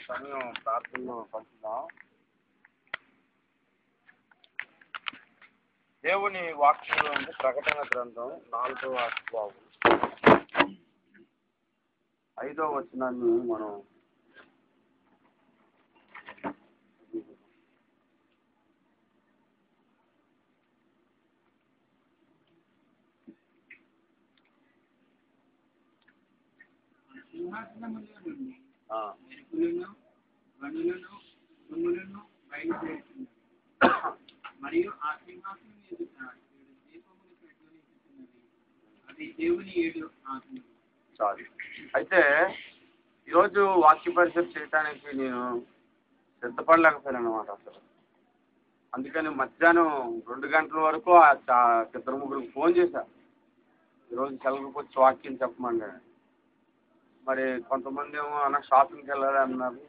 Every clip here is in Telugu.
సమయం ప్రార్థనలో పంచుదాం. దేవుని వాక్యంలో ఉంది ప్రకటన గ్రంథం 4వ అధ్యాయం 5వ వచనాన్ని మనం మరియు ఆ సింహాసనం ఎదుట 7 దీపములు ప్రజ్వలించుచున్నవి. అది దేవుని 7 ఆత్మలు. సారీ. అయితే ఈరోజు వాక్య పరిచయం చేయడానికి నేను సిద్ధపడలేకపోయాను అన్నమాట అసలు. అందుకని మధ్యాహ్నం 2 గంటల వరకు ఇద్దరు ముగ్గురికి ఫోన్ చేశా. ఈరోజు సెలవుకి వచ్చి వాక్యం చెప్పమండి. మరి కొంతమంది ఏమో అన్న షాపింగ్కి వెళ్ళాలి అన్నారు,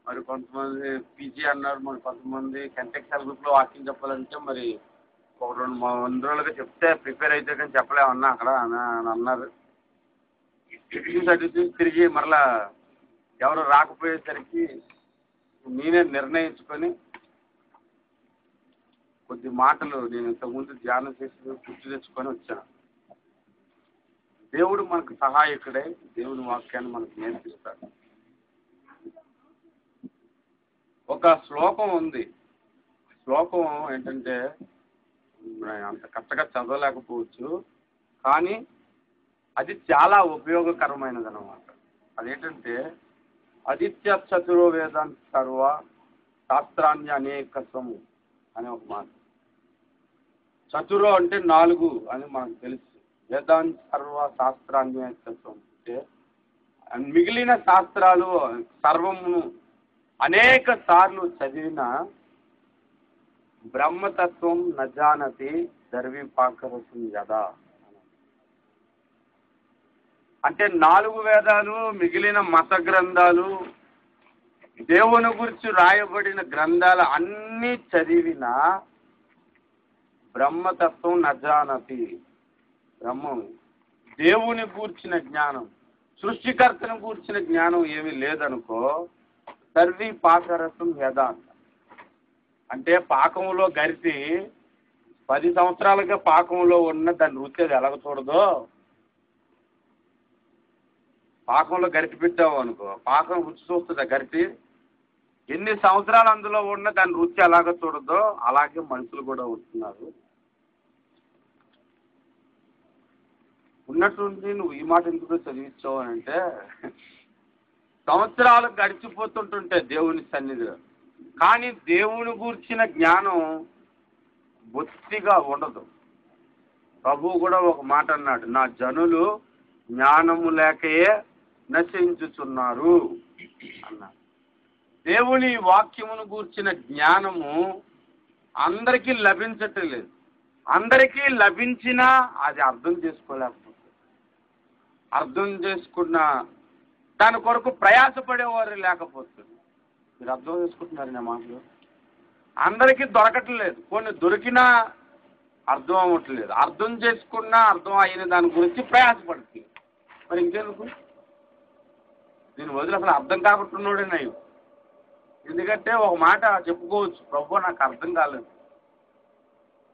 మరి కొంతమంది పీజీ అన్నారు, మరి కొంతమంది కంటెక్సల్ గ్రూప్లో వాకింగ్ చెప్పాలంటే మరి ఒక 2 రోజులుగా చెప్తే ప్రిపేర్ అయితే కానీ చెప్పలేమన్నా అక్కడ అని అన్నారు. చూసి తిరిగి మరలా ఎవరు రాకపోయేసరికి నేనే నిర్ణయించుకొని కొద్ది మాటలు నేను ఇంతకుముందు ధ్యానం చేసి గుర్తు తెచ్చుకొని వచ్చాను. దేవుడు మనకు సహాయకుడై దేవుని వాక్యాన్ని మనకు నేర్పిస్తాడు. ఒక శ్లోకం ఉంది. శ్లోకం ఏంటంటే అంత కరెక్ట్గా చదవలేకపోవచ్చు, కానీ అది చాలా ఉపయోగకరమైనది అన్నమాట. అదేంటంటే ఆదిత్య చతురో వేదాంత సర్వ శాస్త్రాన్ని అనేకసము అనే ఒక మాట. చతురో అంటే 4 అని మనకు తెలుసు. వేదాంత సర్వ శాస్త్రాన్ని అనేకసం అంటే మిగిలిన శాస్త్రాలు సర్వమును అనేక సార్లు చదివిన బ్రహ్మతత్వం నజానతి దర్విపాకరసం యదా అంటే 4 వేదాలు, మిగిలిన మత గ్రంథాలు, దేవుని గురించి రాయబడిన గ్రంథాలు అన్నీ చదివిన బ్రహ్మతత్వం నజానతి, బ్రహ్మం దేవుని గూర్చిన జ్ఞానం, సృష్టికర్తను గూర్చిన జ్ఞానం ఏమీ లేదనుకో, సర్వి పాకరసం యదా అంటే పాకంలో గరిటి 10 సంవత్సరాలుగా పాకంలో ఉన్న దాన్ని రుచి అది ఎలాగ చూడదో, పాకంలో గరిటి పెట్టావు అనుకో, పాకం రుచి చూస్తుందా గరిటి? ఎన్ని సంవత్సరాలు అందులో ఉన్న దాని రుచి ఎలాగ చూడదో అలాగే మనుషులు కూడా ఉంటున్నారు. ఉన్నట్టుండి నువ్వు ఈ మాట ఎందుకు చదివించావు అని అంటే, సంవత్సరాలు గడిచిపోతుంటుంటే దేవుని సన్నిధిలో కానీ దేవుని గూర్చిన జ్ఞానం బొత్తిగా ఉండదు. ప్రభువు కూడా ఒక మాట అన్నాడు, నా జనులు జ్ఞానము లేకయే నశించుచున్నారు అన్నాడు. దేవుని వాక్యమును గూర్చిన జ్ఞానము అందరికీ లభించటం లేదు. అందరికీ లభించినా అది అర్థం చేసుకోలేకపోతుంది. అర్థం చేసుకున్న దాని కొరకు ప్రయాసపడేవారు లేకపోతుంది. మీరు అర్థం చేసుకుంటున్నారు నా మాటలు? అందరికీ దొరకట్లేదు, కొన్ని దొరికినా అర్థం అవ్వట్లేదు. అర్థం చేసుకున్నా అర్థం అయిన దాని గురించి ప్రయాసపడుతుంది. మరి ఇంకెందుకు? దీని వదిలి అసలు అర్థం కాకుంటున్నాడే నయం. ఎందుకంటే ఒక మాట చెప్పుకోవచ్చు, ప్రభు నాకు అర్థం కాలేదు.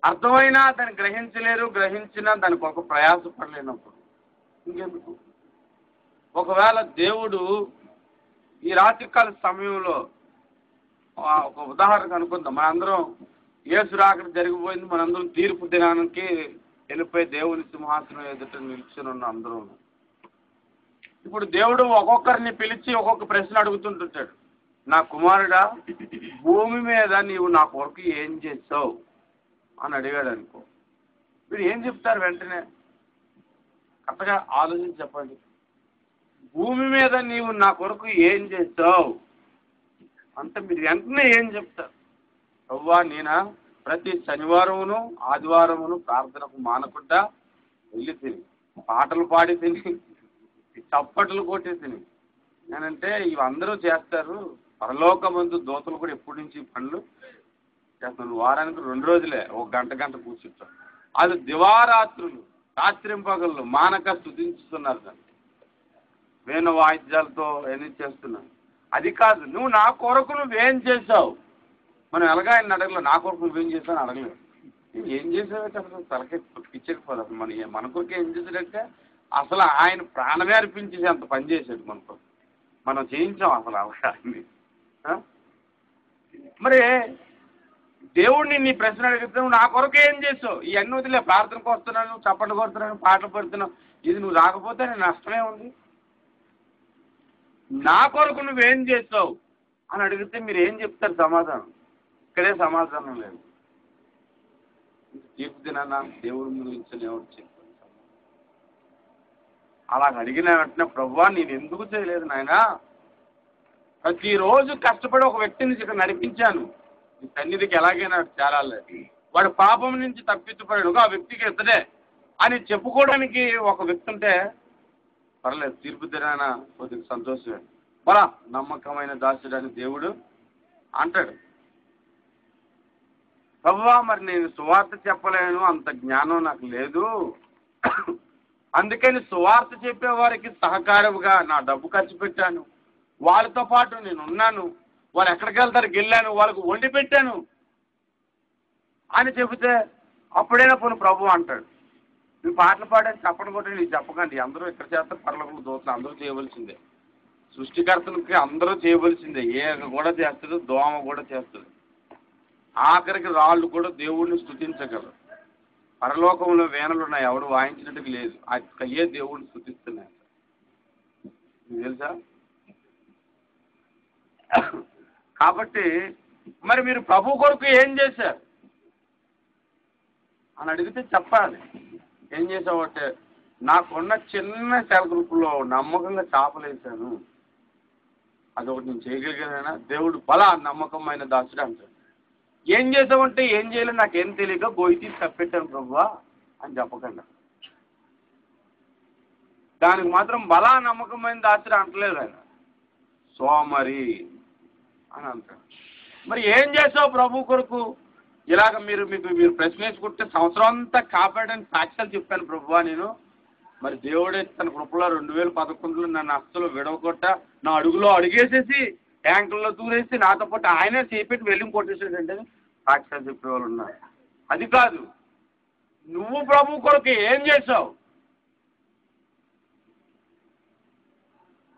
అర్థమైనా దాన్ని గ్రహించలేరు, గ్రహించినా దాని కొరకు ప్రయాసపడలేనప్పుడు ఇంకెందుకు? ఒకవేళ దేవుడు ఈ రాత్రికాల సమయంలో ఒక ఉదాహరణ అనుకుందాం. మనందరం యేసు రాకడ జరిగిపోయింది, మనందరం తీర్పు దినానికి వెళ్ళిపోయి దేవుని సింహాసనం ఎదుట నిల్చుని ఉన్న అందరం. ఇప్పుడు దేవుడు ఒక్కొక్కరిని పిలిచి ఒక్కొక్క ప్రశ్న అడుగుతుంటుంటాడు. నా కుమారుడా, భూమి మీద నీవు నా కొరకు ఏం చేస్తావు అని అడిగాడు అనుకో, మీరు ఏం చెప్తారు? వెంటనే కరెక్ట్గా ఆలోచించి చెప్పండి. భూమి మీద నీవు నా కొరకు ఏం చేస్తావు అంటే మీరు వెంటనే ఏం చెప్తారు? అవ్వా నేనా ప్రతి శనివారమును ఆదివారమును ప్రార్థనకు మానకుండా వెళ్ళి తిని పాటలు పాడి తిని చప్పట్లు కొట్టి తిని నేనంటే ఇవి అందరూ చేస్తారు. పరలోకమందు దూతలు కూడా ఎప్పటి నుంచి పనులు చేస్తాను. వారానికి 2 రోజులే 1 గంట కూర్చుంటారు. అది దివారాత్రులు రాత్రింపగళ్ళు మానక స్తుతించుతున్నారు. దాన్ని వేణు వాయిద్యాలతో ఎన్ని చేస్తున్నాను. అది కాదు, నువ్వు నా కొరకు నువ్వేం చేసావు. మనం ఎలాగా ఆయన అడగలేదు, నా కొరకు నువ్వేం చేసావు అని అడగలేదు. ఏం చేసావంటే అసలు తలకే పిచ్చకపోదు. అసలు మన కొరకు ఏం చేశాడంటే అసలు ఆయన ప్రాణమే అర్పించేసి అంత పని చేశాడు మనకు. మనం చేయించాం అసలు అవసరాన్ని. మరి దేవుడిని నీ ప్రశ్న అడిగితే నువ్వు నా కొరకు ఏం చేసావు. ఇవన్నీ వదిలే, ప్రార్థనకు వస్తున్నాను, చప్పట్లు కొడుతున్నాను, పాటలు పడుతున్నావు, ఇది నువ్వు రాకపోతే నేను నష్టమే ఉంది. నా కొరకు నువ్వేం చేసావు అని అడిగితే మీరు ఏం చెప్తారు సమాధానం? ఇక్కడే సమాధానం లేదు. తీర్పు దినాన దేవుడి గురించి ఎవరు చెప్పారు? అలా అడిగిన వెంటనే ప్రభువా నేను ఎందుకు చేయలేదు నాయనా, ప్రతిరోజు కష్టపడి ఒక వ్యక్తిని ఇక్కడ నడిపించాను, ఈ సన్నిధికి ఎలాగైనా చేరాలి, వాడు పాపం నుంచి తప్పించబడాడు, ఆ వ్యక్తికి ఇతడే అని చెప్పుకోవడానికి ఒక వ్యక్తి ఉంటే పర్లేదు, తీర్పు దినాన కొద్దిగా సంతోషమే. బలా నమ్మకమైన దాసుడని దేవుడు అంటాడు. ప్రభువా మరి నేను సువార్త చెప్పలేను, అంత జ్ఞానం నాకు లేదు, అందుకని సువార్త చెప్పేవారికి సహకారముగా నా డబ్బు ఖర్చు పెట్టాను, వాళ్ళతో పాటు నేను ఉన్నాను, వాళ్ళు ఎక్కడికి వెళ్తారు వెళ్ళాను, వాళ్ళకు వండి పెట్టాను అని చెబితే అప్పుడైనా పోను ప్రభు అంటాడు, నువ్వు పాటలు పాడని చెప్పడం కూడా నీకు చెప్పకండి, అందరూ ఇక్కడ చేస్తారు, పరలోకపు దూతలు అందరూ చేయవలసిందే, సృష్టికర్తలకి అందరూ చేయవలసిందే, ఏక కూడా చేస్తుంది, దోమ కూడా చేస్తుంది, ఆఖరికి రాళ్ళు కూడా దేవుడిని స్తుతించగలరు. పరలోకంలో వేనలు ఉన్నాయి, ఎవడు వాయించినట్టుగా లేదు, అయ్యే దేవుడిని స్తుతిస్తున్నాయి. మీకు తెలుసా? కాబట్టి మరి మీరు ప్రభు కొరకు ఏం చేశారు అని అడిగితే చెప్పాలి. ఏం చేసావంటే నాకున్న చిన్న సెల్ గ్రూపులో నమ్మకంగా చేపలేసాను, అదొకటి నేను చేయగలిగానైనా, దేవుడు బలా నమ్మకమైన దాసుడు అంటాడు. ఏం చేసావంటే ఏం చేయాలో నాకేం తెలియక గోయి తీసి తప్పెట్టాను ప్రభువా అని చెప్పకుండా, దానికి మాత్రం బలా నమ్మకమైన దాసుడు అంటలేదు ఆయన, సోమరి అని అంటాడు. మరి ఏం చేసావు ప్రభు కొరకు? ఇలాగ మీరు ప్రశ్న వేసుకుంటే సంవత్సరం అంతా కాపాడని సాక్ష్యాలు చెప్పాను ప్రభువా నేను, మరి దేవుడే తన కృపలో 2011లో నన్ను అస్సలు విడవకొట్ట నా అడుగులో అడుగేసేసి ట్యాంకుల్లో దూరేసి నాతో పాటు ఆయనే చేపెట్టి వెళ్ళి కొట్టేసాడంటే సాక్ష్యాలు చెప్పేవాళ్ళు ఉన్నారు. అది కాదు, నువ్వు ప్రభు కొరకు ఏం చేసావు?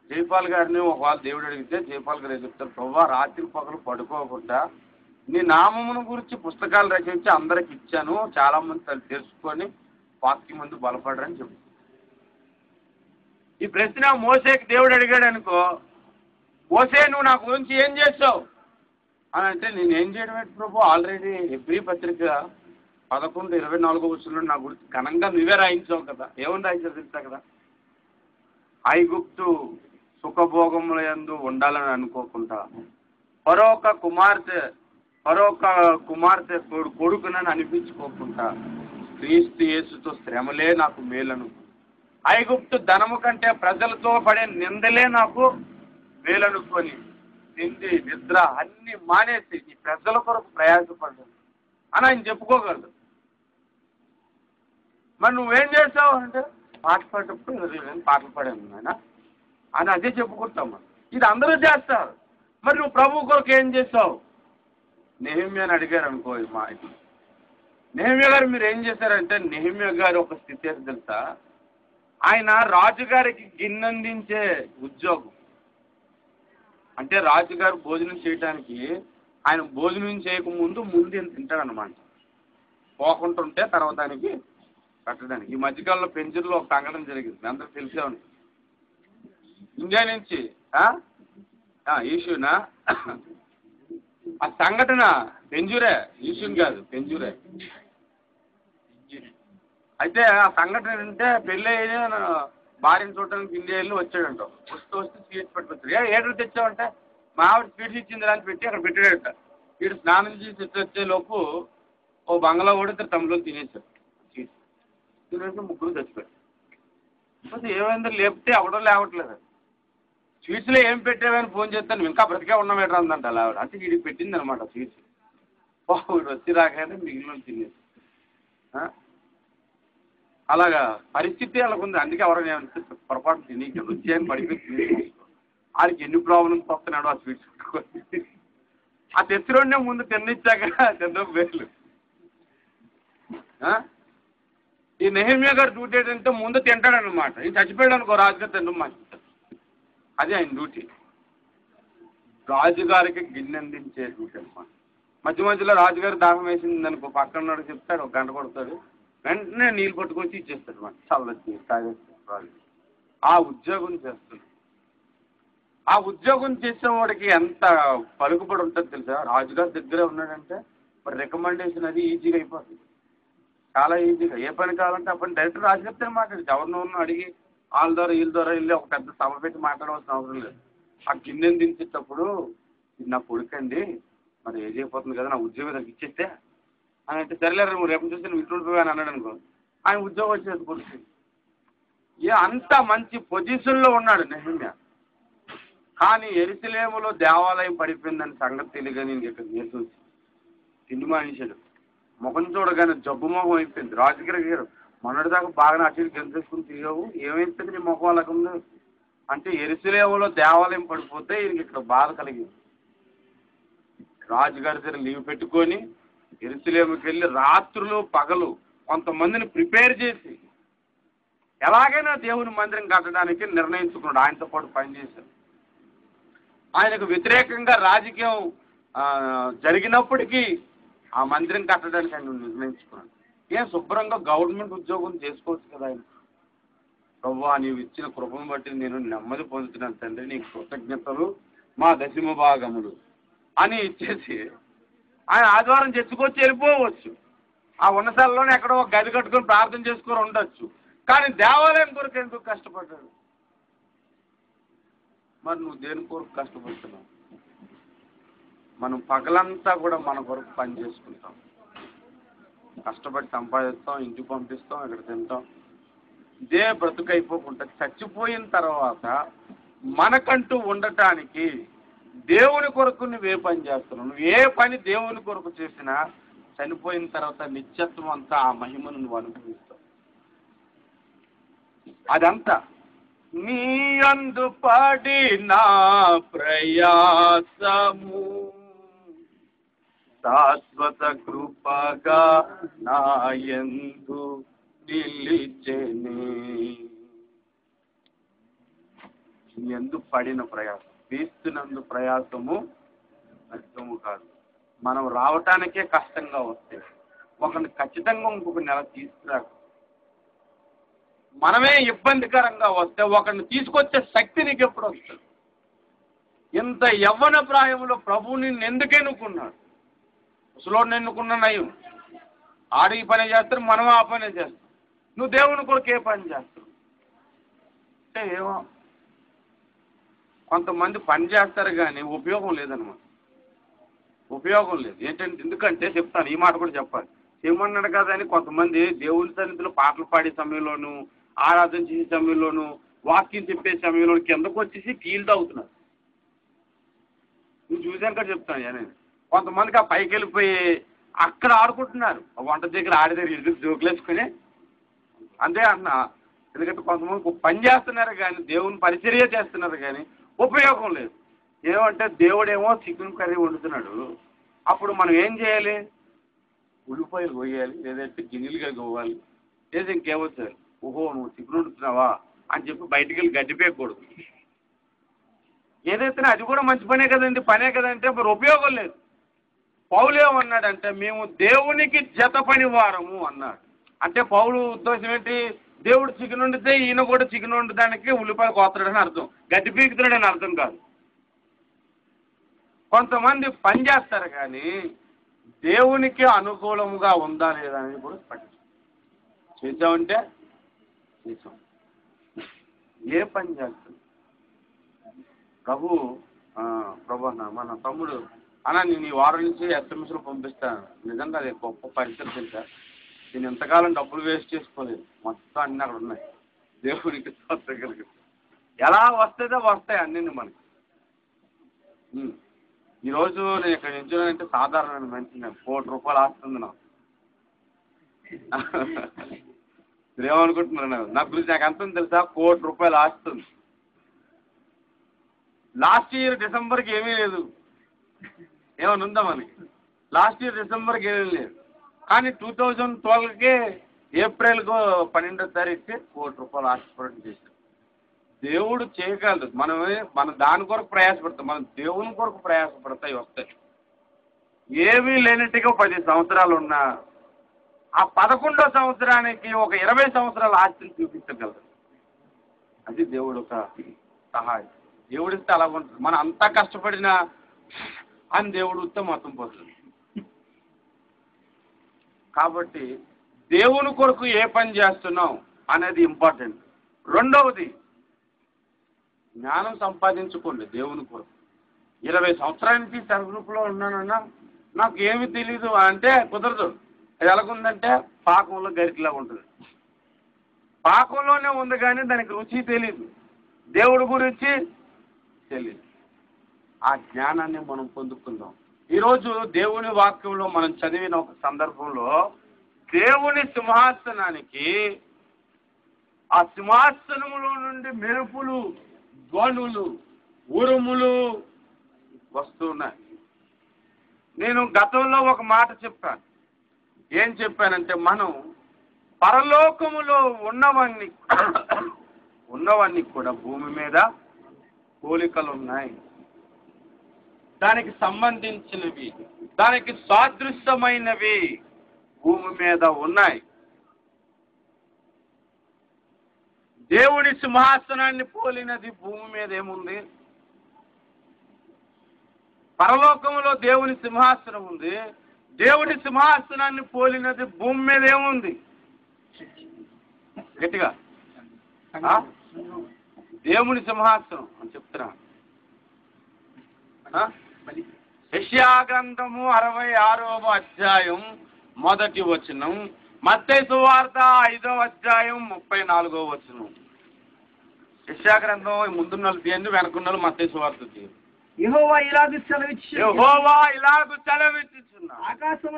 జైపాల్ గారిని ఒకవేళ దేవుడు అడిగితే జైపాల్ గారు చెప్తారు, ప్రభువా రాత్రి పగలు పడుకోకుండా నీ నామమును గురించి పుస్తకాలు రచించి అందరికి ఇచ్చాను, చాలా మంది తెలుసుకొని వాక్యం ముందు బలపడరని చెప్పు. ఈ ప్రశ్న మోసేకి దేవుడు అడిగాడు అనుకో, మోసే నువ్వు నా గురించి ఏం చేసావు అని అంటే నేనేం చేయడం ఏంటి ప్రభు, ఆల్రెడీ హెబ్రీ పత్రిక 11:24 నా గురించి ఘనంగా నువ్వే రాయించావు కదా. ఏమని రాయించావు తెలుసా కదా, ఐగుప్తు సుఖభోగముల యందు ఉండాలని అనుకోకుండా పరొక కుమార్తె కొడుకునని అనిపించుకోకుండా క్రీస్తు యేసుతో శ్రమలే నాకు మేలను, ఐగుప్తు ధనము కంటే ప్రజలతో పడే నిందలే నాకు మేలనుకొని తిండి నిద్ర అన్ని మానేసి ఈ ప్రజల కొరకు ప్రయాసపడ్డాను అని ఆయన చెప్పుకోగలడు. మరి నువ్వేం చేస్తావు అంటే పాట పాడేటప్పుడు పాటలు పాడాను ఆయన అని అదే చెప్పుకుంటాం. ఇది అందరూ చేస్తారు. మరి నువ్వు ప్రభు కొరకు ఏం చేస్తావు? నెహెమ్యాని అడిగారు అనుకో, మా ఇది నెహెమ్యా గారు మీరు ఏం చేశారంటే, నెహెమ్యా గారు ఒక స్థితి తెలుసా, ఆయన రాజుగారికి గిన్నెందించే ఉద్యోగం. అంటే రాజుగారు భోజనం చేయడానికి ఆయన భోజనం చేయకముందు ముందు తింటాడనమాట, పోకుంటుంటే తర్వాత దానికి కట్టడానికి. ఈ మధ్యకాలంలో పెంజుర్లో ఒక సంఘటన జరిగింది, అందరూ తెలిసే ఉంది. ఇండియా నుంచి ఈషూనా ఆ సంఘటన పెంజూరే, ఈషూన్ కాదు పెంజూరే. అయితే ఆ సంఘటన అంటే పెళ్ళి భార్యను చూడటానికి ఇండియా వెళ్ళి వచ్చాడంట. వస్తూ స్వీట్స్ పట్టుకొచ్చాడు. ఏడు తెచ్చావంటే మా ఆవిడ స్వీట్స్ ఇచ్చింది అని పెట్టి అక్కడ పెట్టాడట. వీడు స్నానం చేసి వచ్చేలోపు ఓ బంగ్లా కూడా ఇద్దరు తమ్ముళ్ళు తినేశారు. స్వీట్స్ తినేసి ముగ్గురు చచ్చిపోయారు. అయితే ఏమైందో లేపితే అవడం లేవట్లేదు. స్వీట్స్లో ఏం పెట్టావని ఫోన్ చేస్తాను, ఇంకా బ్రతికే ఉన్నామేట్రా అందంట అలా ఆవిడ. అంటే వీడికి పెట్టింది అనమాట స్వీట్స్. వీడు వచ్చి రాగానే మిగిలిన తినేసి అలాగా పరిస్థితి అలాగుంది. అందుకే ఎవరైనా పొరపాటు తిని రుచి అని పడిపోయి ఆడికి ఎన్ని ప్రాబ్లమ్స్ వస్తున్నాడో ఆ స్వీట్స్ ఆ తెచ్చిరోడ్నే ముందు తిన్నిచ్చాక తినడం వేలు. ఈ నెహెమ్యా గారు డ్యూటీ ఏంటంటే ముందు తింటాడనమాట. ఈ చచ్చిపోయాడు అనుకో రాజుగారు తినడం మంచిది. అదే ఆయన డ్యూటీ. రాజుగారికి గిన్నె అందించే డ్యూటీ అనమాట. మధ్య మధ్యలో రాజుగారు దాహం వేసింది అనుకో పక్కన ఉన్నాడు చెప్తాడు, ఒక గంట కొడతాడు, వెంటనే నీళ్ళు పట్టుకొచ్చి ఇచ్చేస్తాడు అనమాట. చల్లొచ్చి తాగేస్తాడు రాజు. ఆ ఉద్యోగం చేస్తాడు. ఆ ఉద్యోగం చేసేవాడికి ఎంత పలుకుబడి ఉంటుంది తెలుసా? రాజుగారి దగ్గరే ఉన్నాడంటే మరి రికమెండేషన్ అది ఈజీగా అయిపోతుంది, చాలా ఈజీగా. ఏ పని కావాలంటే ఆ పని డైరెక్ట్ రాజుగారితో మాట్లాడచ్చు. ఎవరినో అడిగి వాళ్ళ ద్వారా వీళ్ళ ద్వారా వెళ్ళి ఒక పెద్ద సభ పెట్టి మాట్లాడవలసిన అవసరం లేదు. ఆ గిన్నెని దించేటప్పుడు ఇది నా కొడుకండి, మరి ఏజ్ అయిపోతుంది కదా, నా ఉద్యోగం నాకు ఇచ్చేస్తే అని అంటే సరేలేరు నువ్వు రేపు చూస్తే నువ్వు ఇంట్లో పోయి అని అన్నాడు అనుకో, ఆయన ఉద్యోగం వచ్చేది కొడుకు. అంత మంచి పొజిషన్లో ఉన్నాడు నెహెమ్యా. కానీ యెరూషలేములో దేవాలయం పడిపోయిందని సంగతి తెలియగానే ఇక్కడ నేర్చు తిండి మానేశాడు. ముఖం చూడగానే జబ్బు మొహం అయిపోయింది. రాజుగారి గారు మొన్నటిదాకా బాగా అటు ఇటు గెలిచేసుకుని తిరిగావు, ఏమైపోయింది నీ ముఖం అలాగుంది అంటే యెరూషలేములో దేవాలయం పడిపోతే ఈయనకి ఇక్కడ బాధ కలిగింది. రాజుగారి దగ్గర లీవ్ పెట్టుకొని యెరూషలేముకి వెళ్ళి రాత్రులు పగలు కొంతమందిని ప్రిపేర్ చేసి ఎలాగైనా దేవుని మందిరం కట్టడానికి నిర్ణయించుకున్నాడు. ఆయనతో పాటు పనిచేశారు. ఆయనకు వ్యతిరేకంగా రాజకీయం జరిగినప్పటికీ ఆ మందిరం కట్టడానికి ఆయన నిర్ణయించుకున్నాడు. శుభ్రంగా గవర్నమెంట్ ఉద్యోగం చేసుకోవచ్చు కదా ఆయన. ప్రభువా నీవు ఇచ్చిన కృపను బట్టి నేను నెమ్మది పొందుతున్నాను తండ్రి, నీకు కృతజ్ఞతలు, మా దశమ భాగములు అని ఇచ్చేసి ఆయన ఆదివారం చర్చకొచ్చి వెళ్ళిపోవచ్చు. ఆ ఉన్నతాల్లోనే ఎక్కడో ఒక గది కట్టుకొని ప్రార్థన చేసుకొని ఉండొచ్చు. కానీ దేవాలయం కొరకు ఎందుకు కష్టపడ్డాడు? మరి నువ్వు దేని కొరకు కష్టపడుతున్నావు? మనం పగలంతా కూడా మన కొరకు పని చేసుకుంటాం, కష్టపడి సంపాదిస్తాం, ఇంటికి పంపిస్తాం, ఇక్కడ తింటాం. ఇదే బ్రతుకు అయిపోకుండా చచ్చిపోయిన తర్వాత మనకంటూ ఉండటానికి దేవుని కొరకు నువ్వే పని చేస్తున్నావు. నువ్వు ఏ పని దేవుని కొరకు చేసినా చనిపోయిన తర్వాత నిత్యత్వం అంతా ఆ మహిమను నువ్వు అనుభవిస్తావు. అదంతా నీ యందు పడిన ప్రయాసము శాశ్వత కృపగా నా యందు నిలిచెని. నీ యందు పడిన ప్రయాసం, క్రీస్తునందు ప్రయాసము అర్థము కాదు. మనం రావటానికే కష్టంగా వస్తే ఒకరిని ఖచ్చితంగా ఇంకొక నెల తీసుకురాక, మనమే ఇబ్బందికరంగా వస్తే ఒకరిని తీసుకొచ్చే శక్తి నీకు ఎప్పుడు వస్తుంది? ఇంత యవ్వన ప్రాయంలో ప్రభువుని ఎందుకు ఎన్నుకున్నాడు? ముసలోడిని ఎన్నుకున్న నయం. ఆడికి పని చేస్తారు, మనం ఆ పని చేస్తాం. నువ్వు దేవుని కొరకు ఏ పని చేస్తావు అంటే ఏమో కొంతమంది పని చేస్తారు కానీ ఉపయోగం లేదనమాట. ఉపయోగం లేదు ఏంటంటే, ఎందుకంటే చెప్తాను, ఈ మాట కూడా చెప్పాలి. చేయమన్నాడు కదా అని కొంతమంది దేవుని సన్నిధిలో పాటలు పాడే సమయంలోనూ, ఆరాధన చేసే సమయంలోనూ, వాక్యం చెప్పే సమయంలో కిందకు వచ్చేసి కీలు తాగుతున్నారు. నువ్వు చూసాను కదా చెప్తాను నేను. కొంతమందికి ఆ పైకి వెళ్ళిపోయి అక్కడ ఆడుకుంటున్నారు, వంట దగ్గర ఆడి దగ్గర ఇద్దరు జోకులేసుకుని అంతే అన్న. ఎందుకంటే కొంతమంది పని చేస్తున్నారు కానీ దేవుని పరిచర్య చేస్తున్నారు కానీ ఉపయోగం లేదు. ఏమంటే దేవుడేమో చికెన్ కర్రీ వండుతున్నాడు, అప్పుడు మనం ఏం చేయాలి? ఉల్లిపాయలు కొయ్యాలి, లేదంటే గిన్నెలుగా పోవాలి, లేదా ఇంకేమొచ్చారు, ఓహో నువ్వు చికెన్ వండుతున్నావా అని చెప్పి బయటికి వెళ్ళి గడ్డిపేయకూడదు. ఏదైతే అది కూడా మంచి పనే కదండి, పనే కదంటే మరి ఉపయోగం లేదు. పౌలు ఏమన్నాడంటే మేము దేవునికి జత పని వారము అన్నాడు. అంటే పౌలు ఉద్దేశం ఏంటి? దేవుడు చికెన్ వండితే ఈయన కూడా చికెన్ వండడానికి ఉల్లిపాయలు కోస్తాడని అర్థం, గడ్డి పీకుతున్నాడని అర్థం కాదు. కొంతమంది పని చేస్తారు కానీ దేవునికి అనుకూలముగా ఉందా లేదా అనేది కూడా పట్టించు. చేసామంటే చేసాం. ఏ పని చేస్తాం? ప్రభు మన తమ్ముడు అన్న నేను ఈ వారం నుంచి ఎస్ఎంఎస్లో పంపిస్తాను. నిజంగా అది గొప్ప పరిస్థితి తెలుసా. నేను ఎంతకాలం డబ్బులు వేస్ట్ చేసుకోలేదు, మొత్తం అన్నీ అక్కడ ఉన్నాయి. దేవునికి కలిగి ఎలా వస్తుందో వస్తాయి అన్నీ మనకి. ఈరోజు నేను ఇక్కడ నిల్చోనంటే సాధారణమైన మనిషి, నాకు ₹1 కోటి ఆస్తుంది నాకు. మీరు ఏమనుకుంటున్నారు? నా గురించి నాకు ఎంత ఉంది తెలుసా? ₹1,00,00,000 ఆస్తుంది. లాస్ట్ ఇయర్ డిసెంబర్కి ఏమీ లేదు. ఏమైనా ఉందా మనకి? లాస్ట్ ఇయర్ డిసెంబర్కి ఏమీ లేదు. కానీ 2012కి ఏప్రిల్కు 12వ తారీఖుకి ₹1,00,00,000 ఆశపడటం చేశారు. దేవుడు చేయగలదు. మనం దాని కొరకు ప్రయాసపడతాం. మనం దేవుని కొరకు ప్రయాసపడతాయి వస్తాయి. ఏమీ లేనట్టుగా 10 సంవత్సరాలు ఉన్నా ఆ 11వ సంవత్సరానికి ఒక 20 సంవత్సరాల ఆస్తిని చూపించగలరు. అది దేవుడు ఒక సహాయం. దేవుడిస్తే అలా ఉంటుంది. మనం అంతా కష్టపడినా అని దేవుడు ఇస్తే మొత్తం పోతుంది. కాబట్టి దేవుని కొరకు ఏ పని చేస్తున్నాం అనేది ఇంపార్టెంట్. రెండవది, జ్ఞానం సంపాదించుకోండి దేవుని కొరకు. 20 సంవత్సరాల నుంచి సెల్ఫ్ గ్రూప్లో ఉన్నానన్నా నాకు ఏమీ తెలీదు అంటే కుదరదు. అది ఎలాగుందంటే పాకంలో గరికిలా ఉంటుంది. పాకంలోనే ఉంది కానీ దానికి రుచి తెలీదు, దేవుడి గురించి తెలియదు. ఆ జ్ఞానాన్ని మనం పొందుకుందాం. ఈరోజు దేవుని వాక్యంలో మనం చదివిన ఒక సందర్భంలో దేవుని సింహాసనానికి ఆ సింహాసనములో నుండి మెరుపులు, ధ్వనులు, ఉరుములు వస్తున్నాయి. నేను గతంలో ఒక మాట చెప్పాను. ఏం చెప్పానంటే మనం పరలోకములో ఉన్నవన్నీ కూడా భూమి మీద పోలికలు ఉన్నాయి. దానికి సంబంధించినవి, దానికి సాదృశ్యమైనవి భూమి మీద ఉన్నాయి. దేవుని సింహాసనాన్ని పోలినది భూమి మీద ఏముంది? పరలోకములో దేవుని సింహాసనం ఉంది. దేవుని సింహాసనాన్ని పోలినది భూమి మీద ఏముంది? గట్టిగా దేవుని సింహాసనం అని చెప్తున్నా. యెషయా గ్రంథము 66వ అధ్యాయం 1వ వచనం, మత్తయి సువార్త 5వ అధ్యాయం 34వ వచనం. యెషయా గ్రంథం ముందున్నలు తీయండి, వెనకున్నలు మత్తయి సువార్త తీయండి. యెహోవా ఇలాగు సెలవిచ్చుచున్నాడు, ఆకాశము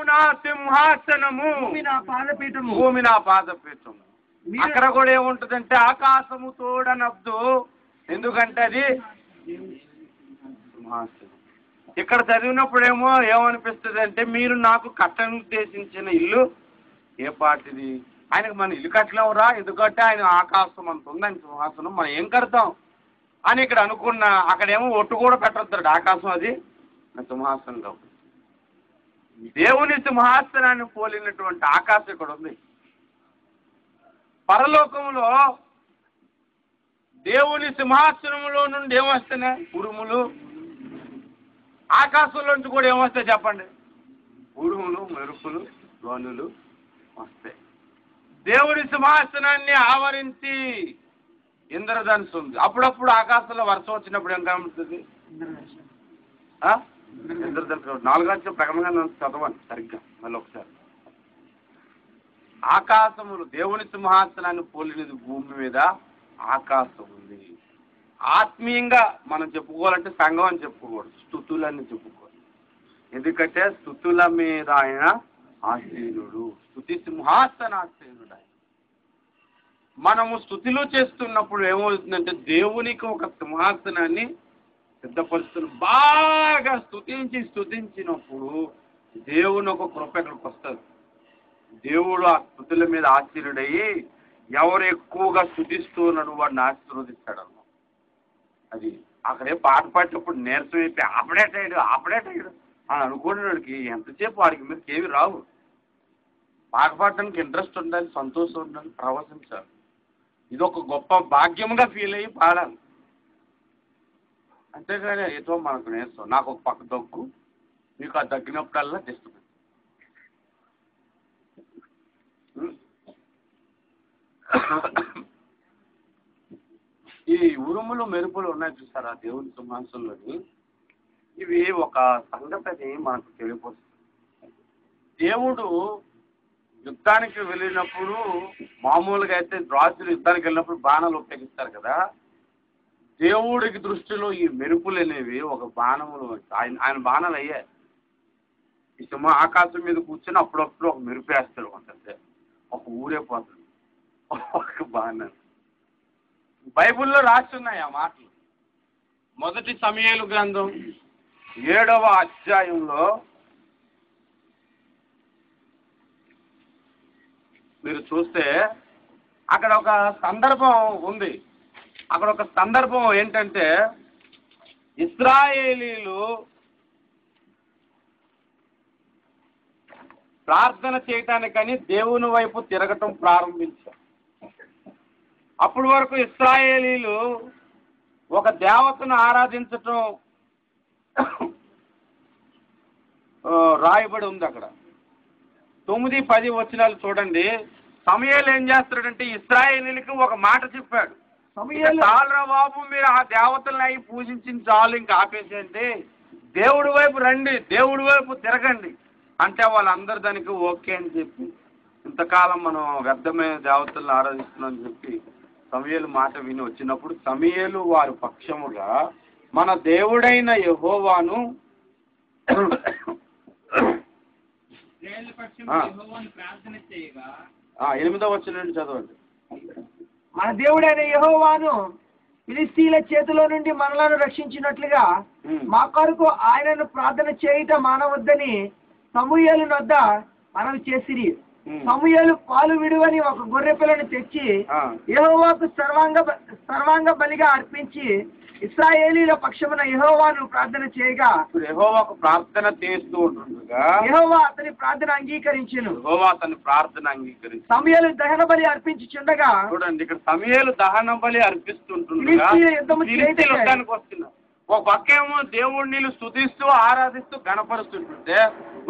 నా సింహాసనము, భూమి నా పాదపీఠము. అక్కడ కూడా ఏముంటుందంటే ఆకాశము తోడనద్దు, ఎందుకంటే అది సింహాసనం. ఇక్కడ చదివినప్పుడేమో ఏమనిపిస్తుంది అంటే మీరు నాకు కట్టనుద్దేశించిన ఇల్లు ఏ పాటిది? ఆయనకు మన ఇల్లు కట్టలేవురా, ఎందుకంటే ఆయన ఆకాశం అంత ఉంది, ఆయన సింహాసనం, మనం ఏం కడతాం అని ఇక్కడ అనుకున్నా. అక్కడేమో ఒట్టు కూడా పెట్టొద్దాడు, ఆకాశం అది సింహాసనం కాబట్టి. దేవుని సింహాసనాన్ని పోలినటువంటి ఆకాశం ఇక్కడ ఉంది. పరలోకంలో దేవుని సింహాసనంలో నుండి ఏమొస్తున్నాయి? ఉరుములు. ఆకాశంలోంచి కూడా ఏమొస్తాయి చెప్పండి? ఉరుములు, మెరుపులు, ధ్వనులు వస్తాయి. దేవుని సింహాసనాన్ని ఆవరించి ఇంద్రధనుసు ఉంది. అప్పుడప్పుడు ఆకాశంలో వర్షం వచ్చినప్పుడు ఏం కనబడుతుంది? ఇంద్రధనుసు. 4వ అధ్యాయం ప్రకటన చదవండి సరిగ్గా మళ్ళీ ఒకసారి. ఆకాశములు దేవుని సింహాసనాన్ని పోలినది భూమి మీద ఆకాశం ఉంది. ఆత్మీయంగా మనం చెప్పుకోవాలంటే సంఘం అని చెప్పుకోకూడదు, స్తుతులని చెప్పుకోవాలి. ఎందుకంటే స్తుతుల మీద ఆయన ఆసీనుడు, స్తుతి సింహాసనాసీనుడు ఆయన. మనము స్తుతిలో చేస్తున్నప్పుడు ఏమవుతుందంటే దేవునికి ఒక సింహాసనాన్ని సిద్ధపరుస్తున్న బాగా స్తుతించినప్పుడు దేవుని ఒక కృప ఇక్కడికి వస్తుంది. దేవుడు ఆ స్తుతుల మీద ఆశీనుడయ్యి ఎవరు ఎక్కువగా స్తుతిస్తూ ఉన్నాడు వాడిని ఆశీర్వదిస్తాడు అన్నమాట. అది అక్కడే పాట పాడేటప్పుడు నీరసం అయిపోయి ఆపడేట్ అయ్యాడు అని అనుకునేవాడికి ఎంతసేపు వాడికి మీదకి ఏమి రావు. పాట పాడడానికి ఇంట్రెస్ట్ ఉండాలి, సంతోషం ఉండాలి, ప్రవశించాలి. ఇది ఒక గొప్ప భాగ్యంగా ఫీల్ అయ్యి పాడాలి. అంతేగాని ఏదో మనకు నేర్చుకో, నాకు ఒక పక్క దగ్గు, మీకు ఆ దగ్గినప్పుడల్లా డిస్టర్బెన్స్. ఈ ఉరుములు మెరుపులు ఉన్నాయి చూసారా దేవుని సింహాసనంలోని, ఇవి ఒక సంగతిని మనకు తెలియపోతుంది. దేవుడు యుద్ధానికి వెళ్ళినప్పుడు మామూలుగా అయితే రాజులు యుద్ధానికి వెళ్ళినప్పుడు బాణాలు ఉపయోగిస్తారు కదా. దేవుడికి దృష్టిలో ఈ మెరుపులు అనేవి ఒక బాణములు. ఆయన బాణాలు అయ్యాయి. ఈ ఆకాశం మీద కూర్చొని అప్పుడప్పుడు ఒక మెరుపు వేస్తాడు. అంటే ఒక ఊరే పోతుంది. ఒక బాణ. బైబిల్లో రాసి ఉన్నాయి ఆ మాటలు. మొదటి సమూయేలు గ్రంథం 7వ అధ్యాయంలో మీరు చూస్తే అక్కడ ఒక సందర్భం ఉంది. అక్కడ ఒక సందర్భం ఏంటంటే, ఇశ్రాయేలీలు ప్రార్థన చేయటానికని దేవుని వైపు తిరగటం ప్రారంభించారు. అప్పటి వరకు ఇశ్రాయేలీలు ఒక దేవతను ఆరాధించటం రాయబడి ఉంది అక్కడ. 9-10 వచనాలు చూడండి. సమూయేలు ఏం చేస్తాడంటే ఇశ్రాయేలీలకు ఒక మాట చెప్పాడు. చాలురా బాబు, మీరు ఆ దేవతలను అయి పూజించిన చాలు, ఇంకా ఆపేసేయండి, దేవుడి వైపు రండి, దేవుడి వైపు తిరగండి అంటే వాళ్ళందరూ దానికి ఓకే అని చెప్పి, ఇంతకాలం మనం వ్యర్థమైన దేవతలను ఆరాధిస్తున్నామని చెప్పి సమూయేలు మాట విని వచ్చినప్పుడు సమూయేలు వారి పక్షముగా మన దేవుడైన యెహోవాను 8వ వచనం నుండి చదవండి. మన దేవుడైన యెహోవాను ఫిలిష్తీయుల చేతిలో నుండి మనలను రక్షించినట్లుగా మా కొరకు ఆయనను ప్రార్థన చేయట మానవద్దని సమూయేలు వద్ద మనవి చేసిరి. సమూయేలు పాలు విడువని ఒక గొర్రె పిల్లను తెచ్చి యెహోవాకు సర్వాంగ బలిగా అర్పించి ఇశ్రాయేలీల పక్షమున యెహోవాను ప్రార్థన చేయగా యెహోవాకు ప్రార్థన చేస్తూ ఉంటుండగా యెహోవా అతని ప్రార్థన అంగీకరించెను. సమూయేలు దహన బలి అర్పించుచుండగా, చూడండి ఇక్కడ సమూయేలు దహన బలి అర్పిస్తుంటుండగా యుద్ధానికి వస్తున్నారు. ఒక పక్కేమో దేవుడిని స్తుతిస్తూ ఆరాధిస్తూ గణపరుస్తుంటుంటే,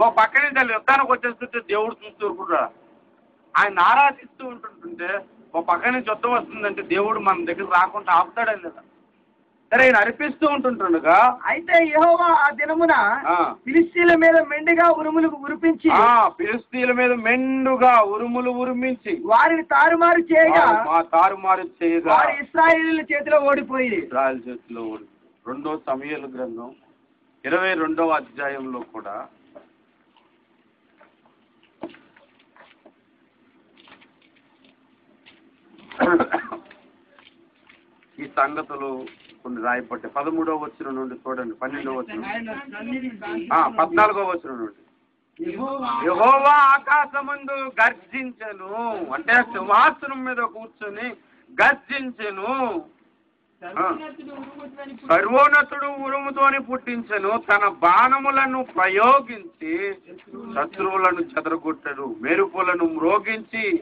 ఒక పక్క నుంచి యుద్ధానికి వచ్చేస్తుంటే దేవుడు చూస్తూ ఊరుకుంటాడు. ఆయన ఆరాధిస్తూ ఉంటుంటుంటే ఒక పక్క నుంచి యుద్ధం వస్తుందంటే దేవుడు మన దగ్గర రాకుండా ఆపుతాడని లేదా? సరే, ఆయన అర్పిస్తూ ఉంటుంటుండగా అయితే యెహోవా ఆ దినమున ఫిలిష్తీయుల మీద మెండుగా ఉరుములు ఉరిపించి ఉరుములు ఉరిమించి వారిని తారుమారు చేయగా వారి ఇశ్రాయేలీయుల చేతిలో ఓడిపోయి. ఇశ్రాయేలు చేతిలో ఓడి. 2వ సమూయేలు గ్రంథం 22వ అధ్యాయంలో కూడా ఈ సంగతులు కొన్ని రాయబట్టే. 13వ వచనం నుండి చూడండి, 12వ వచనం, 14వ వచనం నుండి. యెహోవా ఆకాశమందు గర్జించెను, అంటే సింహాసనం మీద కూర్చొని గర్జించెను. సర్వోన్నతుడు ఉరుముతోని పుట్టించెను, తన బాణములను ప్రయోగించి శత్రువులను చెదరగొట్టెను, మెరుపులను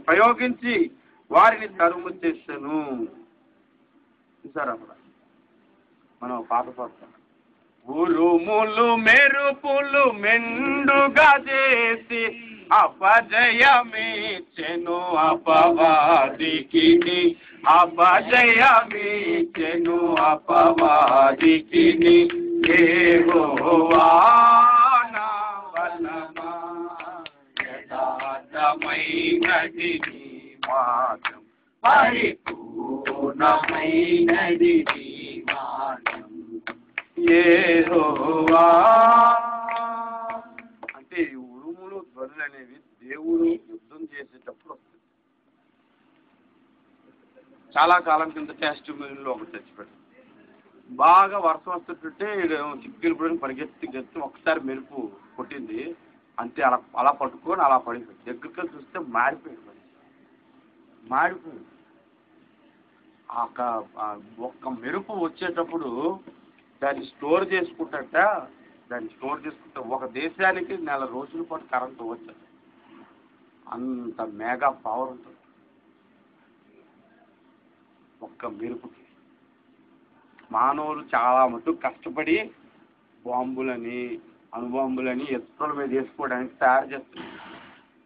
ప్రయోగించి వారిని తరుము చేసెను. చూసారా మనం పాట పాడతాం. ఉరుములు మెరుపులు మెండుగా చేసి అపజయమిచ్చెను అపవాదికి, అపజయమిచ్చెను అపవాదికి. యెహోవా నా బలమా, యథార్థమైనది నీ మార్గం, పరిపూర్ణమైనది నీ మార్గం. యెహోవా అంటే ఈ ఉరుములు ధ్వనులు అనేవి దేవుడు యుద్ధం చేసేటప్పుడు వస్తుంది. చాలా కాలం కింద టెస్ట్ మీల్లో ఒకటి చచ్చిపోయాడు. బాగా వర్షం వస్తుంటే చిక్కులు పరిగెత్తి ఒకసారి మెరుపు కొట్టింది అంతే. అలా పట్టుకొని అలా పడిపోయింది. దగ్గరికి చూస్తే మాడిపోయింది. ఒక్క మెరుపు వచ్చేటప్పుడు దాన్ని స్టోర్ చేసుకుంటే ఒక దేశానికి 4 రోజుల పాటు కరెంట్ వచ్చేది. అంత మెగా పవర్ ఉంటుంది ఒక్క మెరుపుకి. మానవులు చాలా మటుకు కష్టపడి బాంబులని అణుబాంబులని ఎత్తుల మీద వేసుకోవడానికి తయారు చేస్తున్నారు.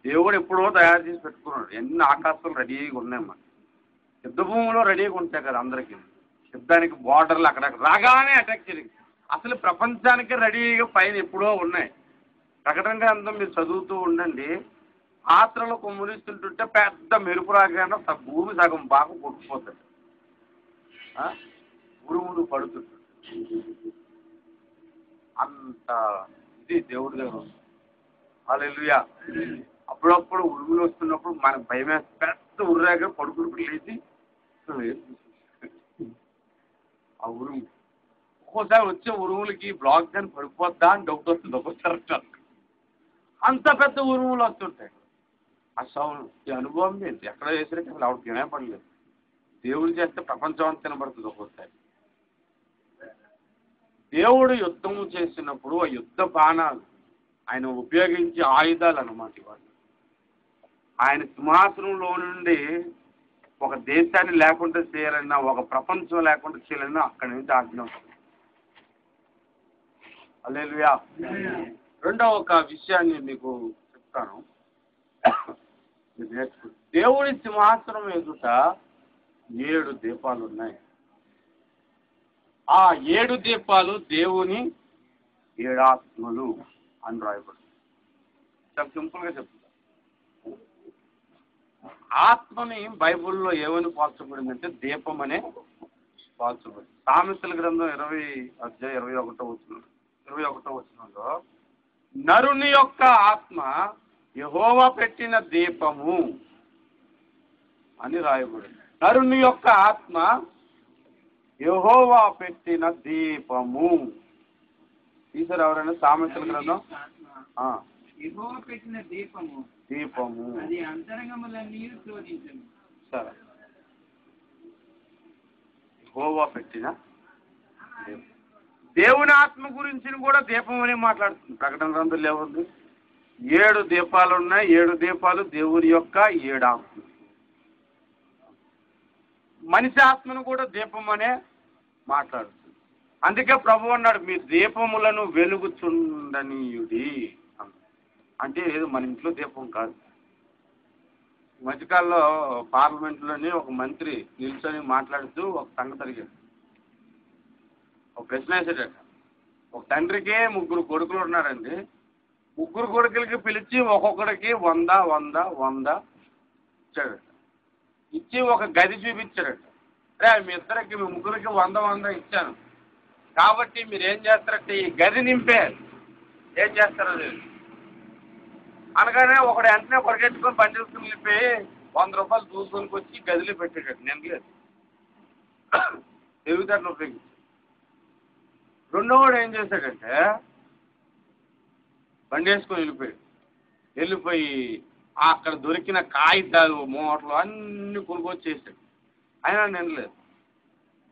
దేవుడు ఎప్పుడో తయారు చేసి పెట్టుకున్నాడు. ఎన్ని ఆకాశాలు రెడీగా ఉన్నాయన్నమాట. యుద్ధ భూమిలో రెడీగా ఉంటాయి కదా అందరికీ. యుద్ధానికి బార్డర్లు అక్కడక్కడ రాగానే అటాక్ జరిగింది. అసలు ప్రపంచానికి రెడీగా పైన ఎప్పుడో ఉన్నాయి. ప్రకటన గ్రంథం మీరు చదువుతూ ఉండండి. పాత్రలు కుమ్మరిస్తుంటుంటే పెద్ద మెరుపు రాగానే భూమి సగం బాగా కొట్టుకుపోతుంది. ఉరుములు పడుతుంటుంది. అంత ఇది దేవుడి దగ్గర ఉంది. హల్లెలూయా. అప్పుడప్పుడు ఉరుములు వస్తున్నప్పుడు మనకు భయం వేస్తే పెద్ద ఉర్రాగా పడుకుని లేచి ఆ ఉరుము ఒక్కోసారి వచ్చే ఉరుములకి బ్లాక్ కానీ పడిపోద్దా అని డౌట్ వస్తుంది ఒక్కోసారి. అంత పెద్ద ఉరుములు వస్తుంటాయి. ఆ సౌండ్ ఈ అనుభవం ఏంటి ఎక్కడ చేసినట్టు అసలు ఆవిడకి వినపడలేదు. దేవుడు చేస్తే ప్రపంచం అంతా వినపడుతుంది ఒక్కోసారి. దేవుడు యుద్ధం చేసినప్పుడు ఆ యుద్ధ బాణాలు ఆయన ఉపయోగించే ఆయుధాలు అన్నమాట ఇవాళ. ఆయన సింహాసనంలో నుండి ఒక దేశాన్ని లేకుండా చేయాలన్నా ఒక ప్రపంచం లేకుండా చేయాలన్నా అక్కడి నుంచి ఆజ్ఞ వస్తుంది. హల్లెలూయా. రెండవ ఒక విషయాన్ని మీకు చెప్తాను, నేర్చుకుంటాను. దేవుడి సింహాసనం ఎదుట 7 దీపాలు ఉన్నాయి. ఆ 7 దీపాలు దేవుని 7 ఆత్మలు అని రాయబడింది. చాలా సింపుల్గా చెప్తా. ఆత్మని బైబిల్లో ఏమని పోల్చబడిందంటే దీపం అనే పోల్చబడింది. సామెతల గ్రంథం 21వ వచనంలో నరుని యొక్క ఆత్మ యెహోవా పెట్టిన దీపము అని రాయబడింది. నరుని యొక్క ఆత్మ యెహోవా పెట్టిన దీపము. తీసారు ఎవరైనా సామెతల గ్రంథం? యెహోవా పెట్టిన దీపము దీపము అది అంతరంగములన్నీ శోధించును. సరే, యెహోవా పెట్టిన దీపం. దేవుని ఆత్మ గురించి కూడా దీపం అని మాట్లాడుతుంది. ప్రకటన గ్రంథంలో ఏముంది? 7 దీపాలు ఉన్నాయి. 7 దీపాలు దేవుని యొక్క 7 ఆత్మలు. మనిషి ఆత్మను కూడా దీపం అనే మాట్లాడుతుంది. అందుకే ప్రభు అన్నాడు, మీ దీపములను వెలుగుచుండనీయుడి. అంటే ఏదో మన ఇంట్లో దీపం కాదు. మధ్యకాలంలో పార్లమెంట్లోని ఒక మంత్రి నిల్చొని మాట్లాడుతూ ఒక సంగతి అడిగాడు. ఒక ప్రశ్న వేసాడట. ఒక తండ్రికి 3 కొడుకులు ఉన్నారండి. 3 కొడుకులకి పిలిచి ఒక్కొక్కడికి 100 ఇచ్చాడట. ఇచ్చి ఒక గది చూపించాడట. మీ ఇద్దరికి మీ 3కి 100 ఇచ్చాను కాబట్టి మీరు ఏం చేస్తారంటే ఈ గది నింపే ఏం చేస్తారో అనగానే ఒకడు వెంటనే పరిగెత్తుకొని పని చేసుకుని నింపి 100 రూపాయలు దూసుకొని వచ్చి గదిలో పెట్టాడట. నేను లేదు తెలివితేటలు ఉపయోగించి. రెండోవాడు ఏం చేశాడంటే బండి వేసుకొని వెళ్ళిపోయి అక్కడ దొరికిన కాగితాలు మూటలు అన్ని కొనుక్కొచ్చేసాడు. అయినా నేను లేదు.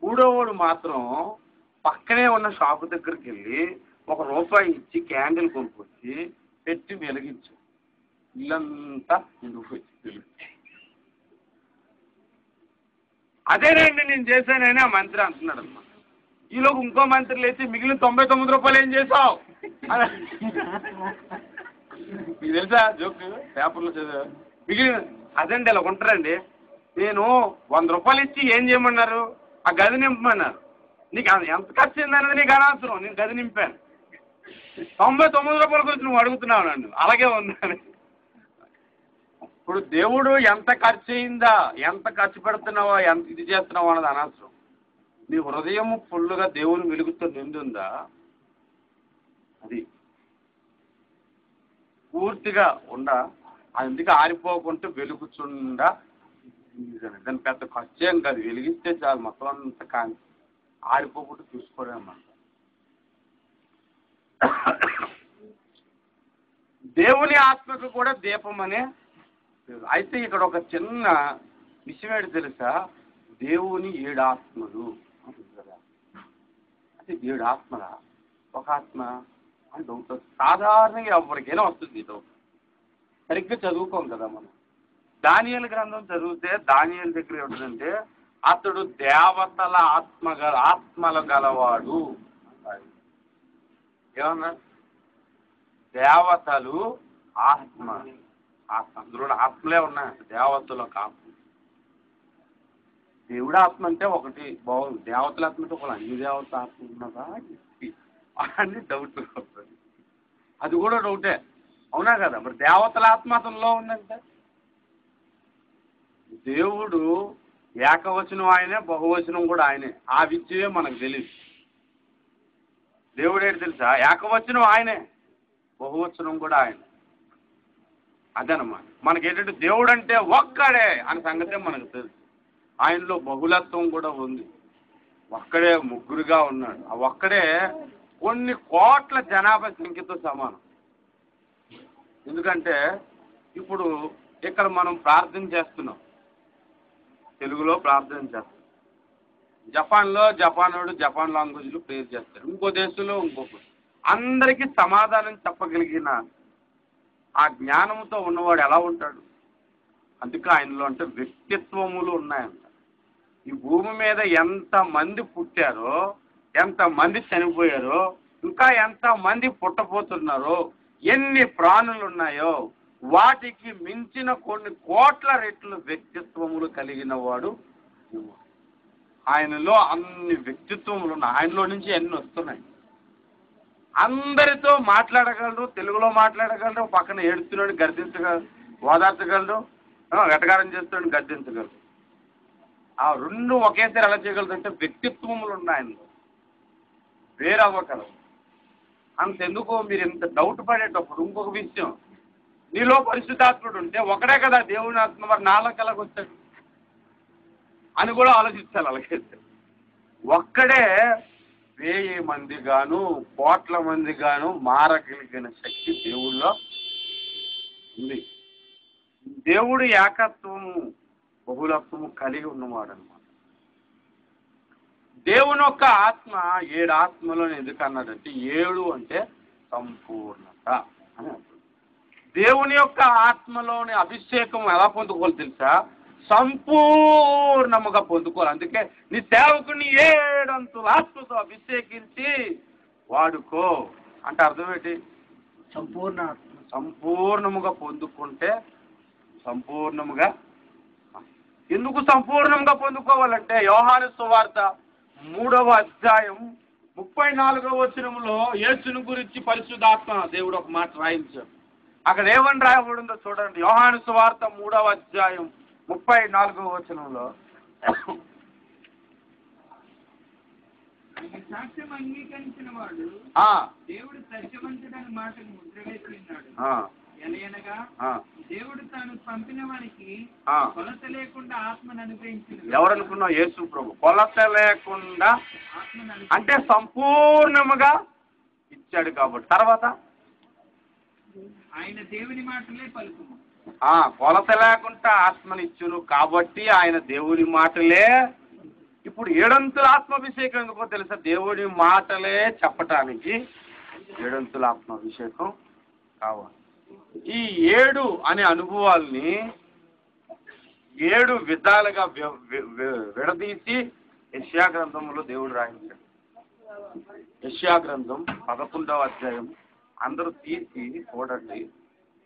మూడోవాడు మాత్రం పక్కనే ఉన్న షాపు దగ్గరికి వెళ్ళి ₹1 ఇచ్చి క్యాండిల్ కొనుక్కొచ్చి పెట్టి వెలిగించు. ఇల్లంతా నిండిపోయి అదేనండి నేను చేశానని ఆ మంత్రి అంటున్నాడు అన్నమాట. ఈలోపు ఇంకో మంత్రి లేచి మిగిలిన ₹99 ఏం చేసావు మీకు తెలుసా జోక్? పేపర్లో చదివా. మిగిలిన అదండి ఇలా ఉంటారండి. నేను ₹100 ఇచ్చి ఏం చేయమన్నారు? ఆ గది నింపమన్నారు. నీకు ఎంత ఖర్చు అయిందనేది నీకు అనవసరం. నేను గది నింపాను. ₹99 గురించి నువ్వు అడుగుతున్నావు నన్ను. అలాగే ఉందని. ఇప్పుడు దేవుడు ఎంత ఖర్చు అయిందా, ఎంత ఖర్చు పెడుతున్నావా, ఎంత ఇది చేస్తున్నావా అన్నది అనవసరం. నీ హృదయం ఫుల్గా దేవుని వెలుగుతో నిండుందా, అది పూర్తిగా అందుకే ఆరిపోకుండా వెలుగుచుండా. దాని పెద్ద ఖర్చు ఏం కాదు. వెలిగిస్తే చాలు మొత్తం అంతా కానీ ఆరిపోకుండా చూసుకోవడం అన్నమాట. దేవుని ఆత్మకు కూడా దీపం అనే. అయితే ఇక్కడ ఒక చిన్న విషయం ఏంటి తెలుసా? దేవుని 7 ఆత్మలు అంటే 7 ఆత్మలా? ఒక ఆత్మ అని డౌట్ వస్తుంది. సాధారణంగా ఎవరికైనా వస్తుంది డౌట్. సరిగ్గా చదువుకోం కదా మనం. దానియేలు గ్రంథం చదివితే దానియేలు దగ్గర ఏమిటంటే అతడు దేవతల ఆత్మలు గలవాడు. ఏమన్నా దేవతలు ఆత్మ అందులో ఆత్మలే ఉన్నాయి. దేవతలు ఒక ఆత్మ. దేవుడు ఆత్మ అంటే ఒకటి బాగుంది. దేవతల ఆత్మ అంటే ఒకటి అన్ని దేవతల ఆత్మ ఉన్నదా అని డౌట్ వస్తుంది. అది కూడా డౌటే. అవునా కదా? మరి దేవతల ఆత్మ అతనిలో ఉందంటే దేవుడు ఏకవచనం ఆయనే, బహువచనం కూడా ఆయనే. ఆ విద్యే మనకు తెలియదు. దేవుడు ఏంటి తెలుసా? ఏకవచనం ఆయనే, బహువచనం కూడా ఆయనే. అదనమాట. మనకేంటంటే దేవుడు అంటే ఒక్కడే అనే సంగతే మనకు తెలుసు. ఆయనలో బహుళత్వం కూడా ఉంది. ఒక్కడే ముగ్గురుగా ఉన్నాడు. ఆ ఒక్కడే కొన్ని కోట్ల జనాభా సంఖ్యతో సమానం. ఎందుకంటే ఇప్పుడు ఇక్కడ మనం ప్రార్థన చేస్తున్నాం, తెలుగులో ప్రార్థన చేస్తాం. జపాన్లో జపానోడు జపాన్ లాంగ్వేజ్లో ప్రేయర్ చేస్తారు, ఇంకో దేశంలో ఇంకొకరు. అందరికీ సమాధానం చెప్పగలిగిన ఆ జ్ఞానంతో ఉన్నవాడు ఎలా ఉంటాడు? అందుకే ఆయనలో అంటే వ్యక్తిత్వములు ఉన్నాయంట. ఈ భూమి మీద ఎంతమంది పుట్టారో, ఎంతమంది చనిపోయారో, ఇంకా ఎంతమంది పుట్టబోతున్నారో, ఎన్ని ప్రాణులు ఉన్నాయో వాటికి మించిన కొన్ని కోట్ల రెట్లు వ్యక్తిత్వములు కలిగిన వాడు ఆయనలో. అన్ని వ్యక్తిత్వములు ఉన్నాయి. ఆయనలో నుంచి అన్ని వస్తున్నాయి. అందరితో మాట్లాడగలరు, తెలుగులో మాట్లాడగలరు, పక్కన ఏడుస్తున్నాడు గర్దించగలరు, ఓదార్చగలరు, వెటకారం చేస్తున్నాడు గర్దించగలరు. ఆ రెండు ఒకేసారి ఎలా చేయగలరు అంటే వ్యక్తిత్వములు ఉన్నాయి ఆయనలో, వేరవ్వగలరు. అంతెందుకు మీరు ఇంత డౌట్ పడేటప్పుడు ఇంకొక విషయం, నీలో పరిశుద్ధాత్ముడు ఉంటే ఒకడే కదా దేవుని ఆత్మ, మరి నాలో కలగొచ్చాడు అని కూడా ఆలోచించాలి. అలాగైతే ఒక్కడే 1000 మంది గాను కోట్ల మంది గాను మారగలిగిన శక్తి దేవుళ్ళో ఉంది. దేవుడు ఏకత్వము బహుళత్వము కలిగి ఉన్నవాడు అనమాట. దేవుని యొక్క ఆత్మ 7 ఆత్మలను ఎందుకు అన్నాడంటే 7 అంటే సంపూర్ణత అని అర్థం. దేవుని యొక్క ఆత్మలోని అభిషేకం ఎలా పొందుకోవాలి తెలుసా? సంపూర్ణముగా పొందుకోవాలి. అందుకే నీ సేవకుని 7 అంతుల ఆత్మతో అభిషేకించి వాడుకో అంటే అర్థం ఏంటి? సంపూర్ణముగా పొందుకుంటే సంపూర్ణముగా. ఎందుకు సంపూర్ణంగా పొందుకోవాలంటే యోహాను సువార్త 3వ అధ్యాయం 34వ వచనంలో యేసుని గురించి పరిశుద్ధాత్మ దేవుడు ఒక మాట రాయించాడు. అక్కడ ఏమని రాయబడిందో చూడండి. యోహాను సువార్త 3వ అధ్యాయం 34వ వచనంలో సాక్ష్యం అంగీకరించిన వాడు దేవుడు సత్యవంతుడని మాటను ముద్ర వేసి ఉన్నాడు. ఎలయనగా దేవుడు తాను పంపిన వారికి కొలత లేకుండా ఆత్మను అనుగ్రహించింది. ఎవరు అనుకున్నావు? యేసు ప్రభు. కొలత లేకుండా అంటే సంపూర్ణముగా ఇచ్చాడు కాబట్టి. తర్వాత ఆయన దేవుని మాటలే పలుకును. కొలత లేకుండా ఆత్మనిచ్చును కాబట్టి ఆయన దేవుని మాటలే. ఇప్పుడు 7 అంతుల ఆత్మాభిషేకం ఎందుకో తెలుసా? దేవుని మాటలే చెప్పటానికి 7 అంతుల ఆత్మాభిషేకం కావాలి. ఈ 7 అనే అనుభవాల్ని 7 విధాలుగా విడదీసి యెషయా గ్రంథంలో దేవుడు రాయించాడు. యెషయా గ్రంథం 11వ అధ్యాయం అందరూ తీసి చూడండి.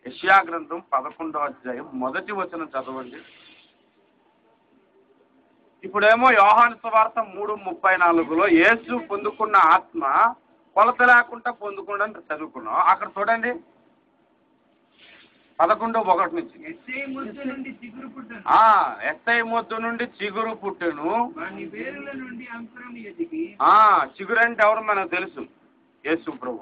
యెషయా గ్రంథం 11వ అధ్యాయం 1వ వచనం చదవండి. ఇప్పుడేమో యోహాను సువార్త 3:34లో యేసు పొందుకున్న ఆత్మ కొలత లేకుండా పొందుకోవడానికి చదువుకున్నాం. అక్కడ చూడండి 11:1 నుంచి. ఎస్ఐ మొద్దు నుండి చిగురు పుట్టెను, వేరుల నుండి అంకురం ఎదిగి. చిగురు అంటే ఎవరు మనకు తెలుసు? యేసు ప్రభు.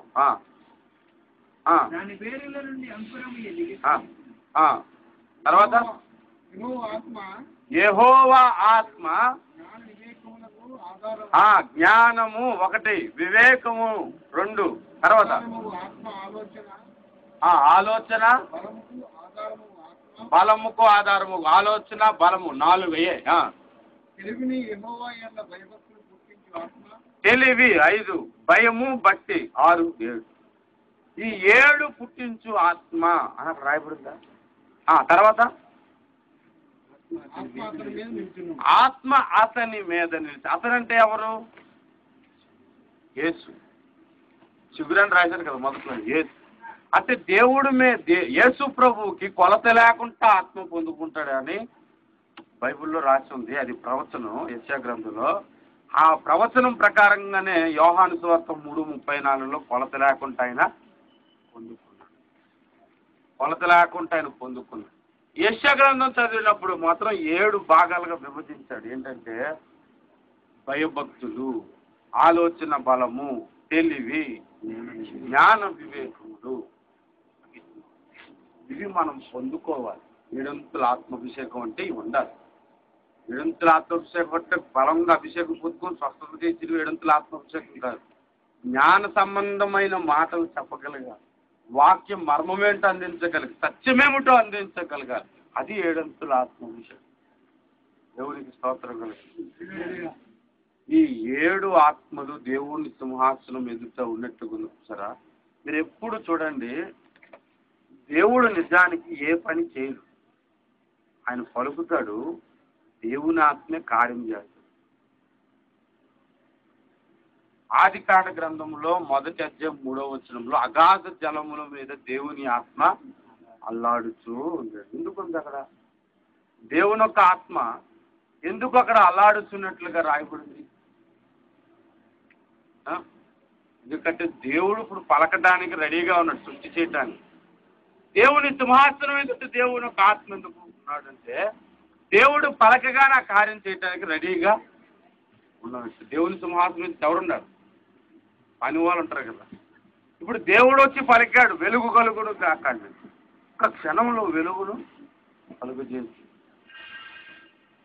దాని వేరుల నుండి అంకురం ఎదిగి. తర్వాత యెహోవా ఆత్మ జ్ఞానము 1, వివేకము 2, తర్వాత ఆలోచన బలముకు ఆధారము, ఆలోచన బలము 4. తెలివి 5, భయము బట్టి 6, 7. ఈ 7 పుట్టించు ఆత్మ అని రాయబడిందా? తర్వాత ఆత్మ అతని మీద నిలిచి. అతనంటే ఎవరు? యేసు. చిగురని రాశారు కదా మొదట్లో యేసు. అంటే దేవుడు యేసు ప్రభువుకి కొలత లేకుండా ఆత్మ పొందుకుంటాడని బైబిల్లో రాసి ఉంది. అది ప్రవచనం యెషయా గ్రంథంలో. ఆ ప్రవచనం ప్రకారంగానే యోహాను సువార్త 3:34లో కొలత లేకుండా ఆయన పొందుకున్నాడు. కొలత లేకుండా ఆయన పొందుకున్నాడు. యెషయా గ్రంథం చదివినప్పుడు మాత్రం 7 భాగాలుగా విభజించాడు. ఏంటంటే భయభక్తులు, ఆలోచన బలము, తెలివి, జ్ఞాన వివేకములు. ఇవి మనం పొందుకోవాలి. ఏడంతుల ఆత్మాభిషేకం అంటే ఇవి ఉండాలి. ఏడంతుల ఆత్మాభిషేకం అంటే బలంగా అభిషేకం పొందుకొని స్వస్థత చేసి ఏడంతుల ఆత్మాభిషేకం కాదు. జ్ఞాన సంబంధమైన మాటలు చెప్పగలగాలి, వాక్యం మర్మమేంటో అందించగలిగి, సత్యమేమిటో అందించగలగాలి. అది ఏడంతుల ఆత్మాభిషేకం. దేవునికి స్తోత్రం కలుగుతుంది. ఈ 7 ఆత్మలు దేవుని సింహాసనం ఎదుట ఉన్నట్టుగా చూసారా? మీరు ఎప్పుడు చూడండి, దేవుడు నిజానికి ఏ పని చేయడు. ఆయన పలుకుతాడు, దేవుని ఆత్మే కార్యం చేస్తాడు. ఆదికాండ గ్రంథంలో 1వ అధ్యాయం 3వ వచనంలో అగాధ జలముల మీద దేవుని ఆత్మ అల్లాడుచూ ఉంది. ఎందుకు ఉంది అక్కడ? దేవుని యొక్క ఆత్మ ఎందుకు అక్కడ అల్లాడుతున్నట్లుగా రాయబడింది? ఎందుకంటే దేవుడు ఇప్పుడు పలకడానికి రెడీగా ఉన్నాడు, సృష్టి చేయడానికి. దేవుని సింహాసనం ఎందుకు దేవుని యొక్క ఆత్మ ఎందుకు ఉన్నాడంటే దేవుడు పలకగా నా కార్యం చేయడానికి రెడీగా ఉన్నాడు. దేవుని సింహాసనం మీద ఎవరున్నారు? పని వాళ్ళు ఉంటారు కదా. ఇప్పుడు దేవుడు వచ్చి పలికాడు, వెలుగు కలుగును కాకండి. ఒక క్షణంలో వెలుగును కలుగు చేసి,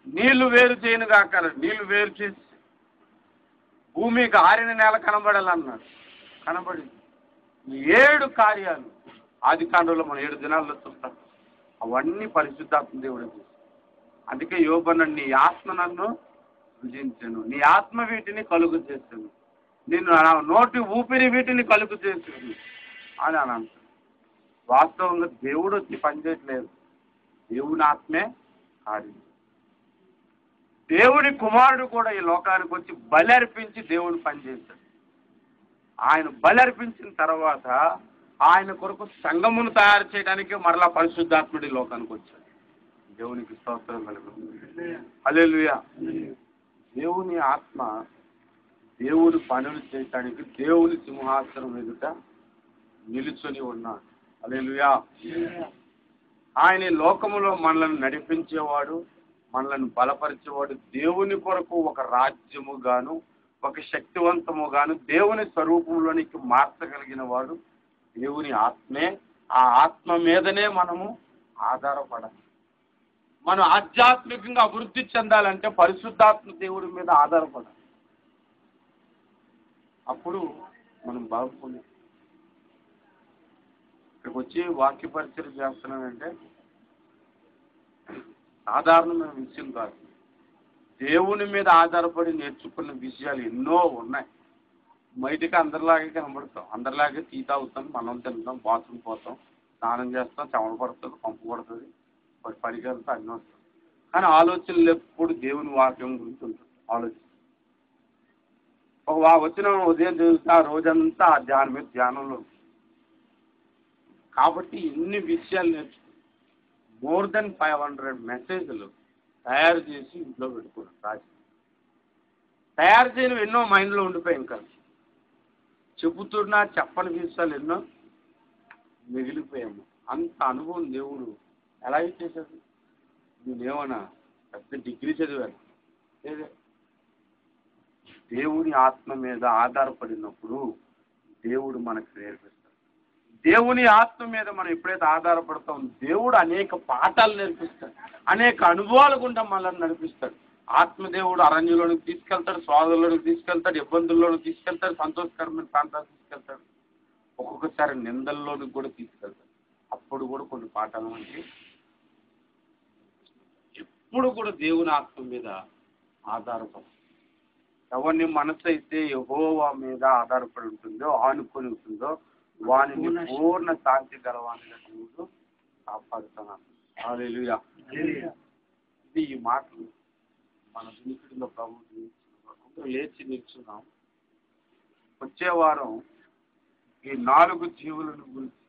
నీళ్లు వేరు చేయను కాక నీళ్లు వేరు చేసి, భూమికి ఆరిన నేల కనబడాలన్నాడు, కనబడింది. 7 కార్యాలు ఆదికాండంలో మనం 7 దినాల్లో చూస్తాం. అవన్నీ పరిశుద్ధాత్మ దేవుడు చేసి. అందుకే యోబు అన్నాడు, నీ ఆత్మ నన్ను సృజించెను, నీ ఆత్మ వీటిని కలుగు చేసాను, నేను నోటి ఊపిరి వీటిని కలుగు చేసాను అని అంటాడు. వాస్తవంగా దేవుడు వచ్చి పనిచేయట్లేదు, దేవుని ఆత్మే కార్యం. దేవుని కుమారుడు కూడా ఈ లోకానికి వచ్చి బలి అర్పించి దేవుని పనిచేశాడు. ఆయన బలి అర్పించిన తర్వాత ఆయన కొరకు సంఘమును తయారు చేయడానికి మరలా పరిశుద్ధాత్ముడి లోకానికి వచ్చాడు. దేవునికి స్తోత్రం కలుగుతుంది. హల్లెలూయా. దేవుని ఆత్మ దేవుని పనులు చేయటానికి దేవుని సింహాసనం ఎదుట నిలుచొని ఉన్నాడు. హల్లెలూయా. ఆయన లోకములో మనల్ని నడిపించేవాడు, మనల్ని బలపరిచేవాడు. దేవుని కొరకు ఒక రాజ్యము గాను, ఒక శక్తివంతము గాను, దేవుని స్వరూపంలోనికి మార్చగలిగిన వాడు దేవుని ఆత్మే. ఆ ఆత్మ మీదనే మనము ఆధారపడాలి. మనం ఆధ్యాత్మికంగా అభివృద్ధి చెందాలంటే పరిశుద్ధాత్మ దేవుడి మీద ఆధారపడాలి. అప్పుడు మనం బాగుపడి ఇక్కడికి వచ్చి వాక్య పరిచయం చేస్తున్నానంటే సాధారణమైన విషయం కాదు. దేవుని మీద ఆధారపడి నేర్చుకున్న విషయాలు ఎన్నో ఉన్నాయి. బయటికి అందరిలాగే కనబడతాం, అందరిలాగే టీ తాగుతాం, మనం తింటాం, బాత్రూమ్ పోతాం, స్నానం చేస్తాం, చెమట పడుతుంది, పంపు పడుతుంది, పనికి వెళ్తాం, అన్నీ వస్తాం. కానీ ఆలోచనలు ఎప్పుడు దేవుని వాక్యం గురించి ఉంటుంది. ఆలోచన వచ్చిన ఉదయం చదువుతా, రోజంతా ఆ ధ్యానం మీద ధ్యానంలో ఉంటుంది. కాబట్టి ఇన్ని విషయాలు నేర్చుకుంటాం. మోర్ దెన్ 500 మెసేజ్లు తయారు చేసి ఇంట్లో పెట్టుకున్నాం. రాజు తయారు చేయని ఎన్నో మైండ్లో ఉండిపోయాయి. ఇంకా చెబుతున్నా చెప్పని విషయాలు ఎన్నో మిగిలిపోయాము. అంత అనుభవం దేవుడు ఎలా ఇచ్చేసాడు? నేనేమన్నా పెద్ద డిగ్రీ చదివాను లేదే. దేవుని ఆత్మ మీద ఆధారపడినప్పుడు దేవుడు మనకు నేర్పిస్తాడు. దేవుని ఆత్మ మీద మనం ఎప్పుడైతే ఆధారపడతాం, దేవుడు అనేక పాఠాలు నేర్పిస్తాడు, అనేక అనుభవాలు గుండా మనల్ని నడిపిస్తాడు. ఆత్మదేవుడు అరణ్యంలోనికి తీసుకెళ్తాడు, స్వాదుల్లోనికి తీసుకెళ్తాడు, ఇబ్బందుల్లోనికి తీసుకెళ్తాడు, సంతోషకరమైన ప్రాంతాలు తీసుకెళ్తాడు, ఒక్కొక్కసారి నిందల్లోనికి కూడా తీసుకెళ్తాడు. అప్పుడు కూడా కొన్ని పాఠాలు మనకి. ఎప్పుడు కూడా దేవుని ఆత్మ మీద ఆధారపడతాం. ఎవరిని మనసు అయితే యెహోవా మీద ఆధారపడి ఉంటుందో, ఆనుకొని ఉంటుందో, వానిని పూర్ణ శాంతి గలవానిగా దేవుడు కాపాడుతున్నాను. హల్లెలూయా. ఇది ఈ మాటలు మన వినికిడిలో ప్రభుత్వం లేచి నిల్చున్నాం. వచ్చే వారం ఈ 4 జీవులను గురించి